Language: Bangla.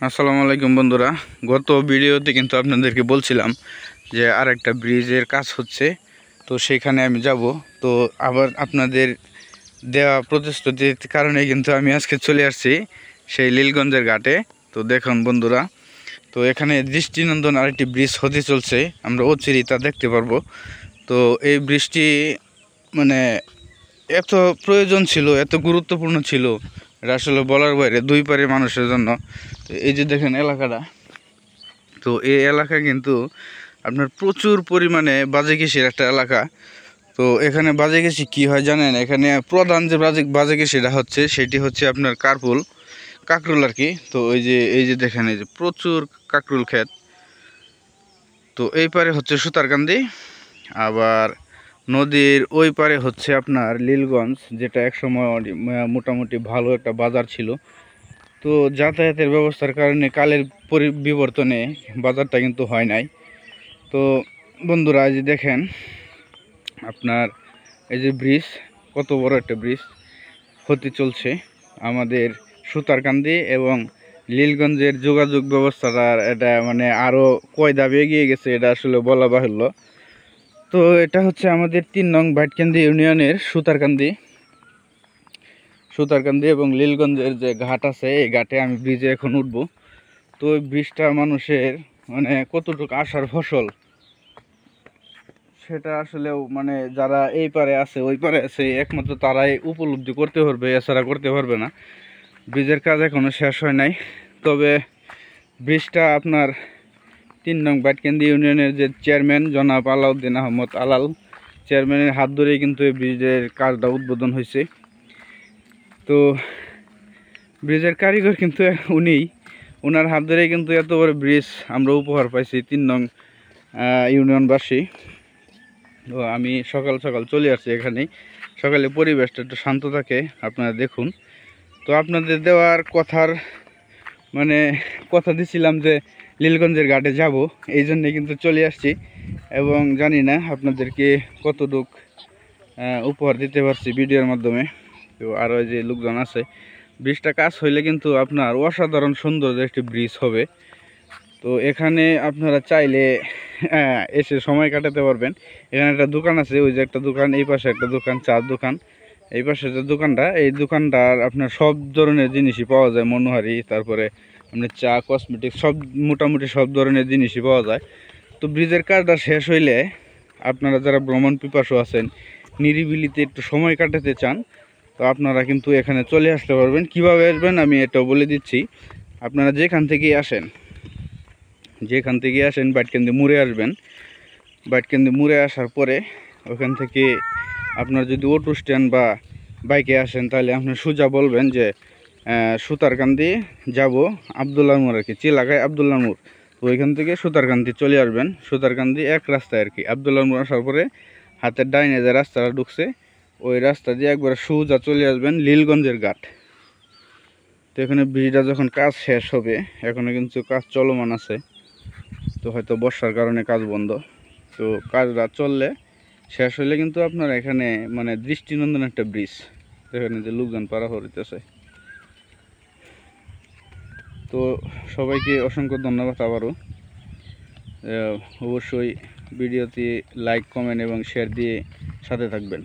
আসসালামু আলাইকুম বন্ধুরা, গত ভিডিওতে কিন্তু আপনাদেরকে বলছিলাম যে আরেকটা ব্রিজের কাজ হচ্ছে। তো সেখানে আমি যাব। তো আবার আপনাদের দেওয়া প্রতিশ্রুতির কারণে কিন্তু আমি আজকে চলে আসছি সেই লীলগঞ্জের ঘাটে। তো দেখুন বন্ধুরা, তো এখানে দৃষ্টিনন্দন আরেকটি ব্রিজ হতে চলছে, আমরা অচিরেই তা দেখতে পারবো। তো এই ব্রিজটি মানে এত প্রয়োজন ছিল, এত গুরুত্বপূর্ণ ছিল, এটা আসলে বলার বাইরে দুই পারে মানুষের জন্য। তো এই যে দেখেন এলাকাটা, তো এই এলাকা কিন্তু আপনার প্রচুর পরিমাণে বাজে কৃষির একটা এলাকা। তো এখানে বাজে কৃষি কী হয় জানেন? এখানে প্রধান যে বাজে কৃষিটা হচ্ছে সেটি হচ্ছে আপনার কাকরুল আর কি। তো এই যে দেখেন, এই যে প্রচুর কাকরুল ক্ষেত। তো এই পারে হচ্ছে সুতারকান্দি, আবার নদীর ওই পারে হচ্ছে আপনার লীলগঞ্জ, যেটা একসময় মোটামুটি ভালো একটা বাজার ছিল। তো যাতায়াতের ব্যবস্থার কারণে কালের বিবর্তনে বাজারটা কিন্তু হয় নাই। তো বন্ধুরা, এই যে দেখেন আপনার এই যে ব্রিজ, কত বড় একটা ব্রিজ হতে চলছে আমাদের সুতারকান্দি এবং লীলগঞ্জের যোগাযোগ ব্যবস্থাটা, এটা মানে আরও কয় ধাপ এগিয়ে গেছে, এটা আসলে বলা বাহুল্য। তো এটা হচ্ছে আমাদের ৩ নং ভাটকান্দি ইউনিয়নের সুতারকান্দি এবং লীলগঞ্জের যে ঘাট আছে, এই ঘাটে আমি ব্রিজে এখন উঠব। তো ওই ব্রিজটা মানুষের মানে কতটুকু আশার ফসল, সেটা আসলেও মানে যারা এই পারে আছে ওই পারে আছে একমাত্র তারাই উপলব্ধি করতে পারবে, এছাড়া করতে পারবে না। ব্রিজের কাজ এখনও শেষ হয় নাই, তবে ব্রিজটা আপনার ৩ নং ভাটকান্দি ইউনিয়নের যে চেয়ারম্যান জনাব আলাউদ্দিন আহমদ আলাল, চেয়ারম্যানের হাত ধরেই কিন্তু এই ব্রিজের কাজটা উদ্বোধন হয়েছে। তো ব্রিজের কারিগর কিন্তু ওনার হাত ধরেই কিন্তু এত বড় ব্রিজ আমরা উপহার পাইছি ৩ নং ইউনিয়নবাসী। তো আমি সকাল সকাল চলে আসছি এখানেই। সকালে পরিবেশটা একটু শান্ত থাকে, আপনারা দেখুন। তো আপনাদের দেওয়ার কথা দিছিলাম যে লীলগঞ্জের ঘাটে যাব, এই জন্যে কিন্তু চলে আসছি। এবং জানি না আপনাদেরকে কতটুক উপহার দিতে পারছি ভিডিওর মাধ্যমে। তো আরও যে লোকজন আছে, ব্রিজটা কাজ হইলে কিন্তু আপনার অসাধারণ সুন্দর একটি ব্রিজ হবে। তো এখানে আপনারা চাইলে এসে সময় কাটাতে পারবেন। এখানে একটা দোকান আছে, ওই যে একটা দোকান, এই পাশে একটা দোকান, চার দোকান। এই পাশে যে দোকানটা, এই দোকানটার আপনার সব ধরনের জিনিসই পাওয়া যায়, মনোহারি, তারপরে আপনার চা, কসমেটিক্স, সব মোটামুটি সব ধরনের জিনিসই পাওয়া যায়। তো ব্রিজের কাজটা শেষ হইলে আপনারা যারা ভ্রমণ পিপাসু আছেন, নিরিবিলিতে একটু সময় কাটাতে চান, তো আপনারা কিন্তু এখানে চলে আসতে পারবেন। কিভাবে আসবেন আমি এটাও বলে দিচ্ছি। আপনারা যেখান থেকেই আসেন ভাটকান্দি মোড়ে আসবেন। ভাটকান্দি মোড়ে আসার পরে ওখান থেকে আপনার যদি অটো স্ট্যান্ড বা বাইকে আসেন, তাহলে আপনি সোজা বলবেন যে সুতারকান্দি যাব আবদুল্লাহ মোড় আর কি, চিলাগায় আবদুল্লাহ মোড়। তো ওইখান থেকে সুতারকান্দি চলে আসবেন। সুতারকান্দি এক রাস্তায় আর কি। আবদুল্লাহ মোড় আসার পরে হাতের ডাইনে যে রাস্তাটা ঢুকছে, ওই রাস্তা দিয়ে একবার সোজা চলে আসবেন লীলগঞ্জের ঘাট। তো এখানে ব্রিজটা যখন কাজ শেষ হবে, এখনও কিন্তু কাজ চলমান আছে, তো হয়তো বর্ষার কারণে কাজ বন্ধ। তো কাজটা চললে শেষ হলে কিন্তু আপনার এখানে মানে দৃষ্টিনন্দন একটা ব্রিজ, এখানে যে লোকজন পারাপার হইতেছে। তো সবাইকে অসংখ্য ধন্যবাদ আবারও। অবশ্যই ভিডিওটি লাইক, কমেন্ট এবং শেয়ার দিয়ে সাথে থাকবেন।